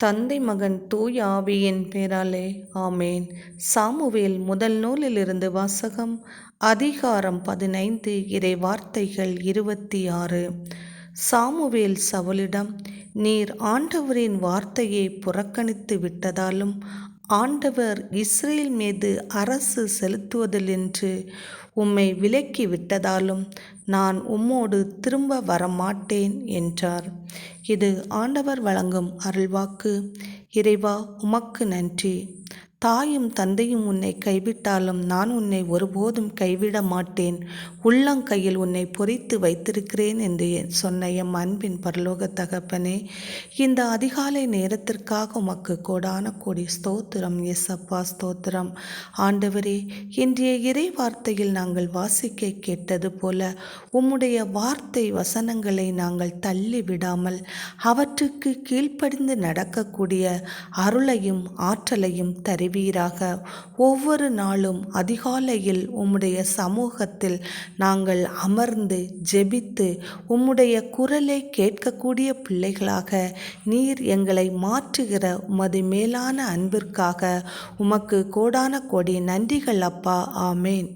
தந்தை மகன் தூய ஆவியின் பேராலே ஆமேன். சாமுவேல் முதல் நூலிலிருந்து வாசகம். அதிகாரம் 15. இறை வார்த்தைகள் 26. சாமுவேல் சவுலிடம், நீர் ஆண்டவரின் வார்த்தையை புறக்கணித்து விட்டதாலும் ஆண்டவர் இஸ்ரேல் மீது அரசு செலுத்துவதிலின்று உம்மை விலக்கி விட்டதாலும் நான் உம்மோடு திரும்ப வரமாட்டேன் என்றார். இது ஆண்டவர் வழங்கும் அருள்வாக்கு. இறைவா, உமக்கு நன்றி. தாயும் தந்தையும் உன்னை கைவிட்டாலும் நான் உன்னை ஒருபோதும் கைவிட மாட்டேன், உள்ளங்கையில் உன்னை பொறித்து வைத்திருக்கிறேன் என்று சொன்ன எம் அன்பின் பரலோக தகப்பனே, இந்த அதிகாலை நேரத்திற்காக உமக்கு கோடான கோடி ஸ்தோத்திரம். இயேசப்பா, ஸ்தோத்திரம். ஆண்டவரே, இன்றைய இறை வார்த்தையில் நாங்கள் வாசிக்க கேட்டது போல உம்முடைய வார்த்தை வசனங்களை நாங்கள் தள்ளி விடாமல் அவற்றுக்கு கீழ்ப்படிந்து நடக்கக்கூடிய அருளையும் ஆற்றலையும் தருவீராக. ஒவ்வொரு நாளும் அதிகாலையில் உம்முடைய சமூகத்தில் நாங்கள் அமர்ந்து ஜெபித்து உம்முடைய குரலை கேட்கக்கூடிய பிள்ளைகளாக நீர் எங்களை மாற்றுகிற உமது மேலான அன்பிற்காக உமக்கு கோடான கோடி நன்றிகள் அப்பா. ஆமேன்.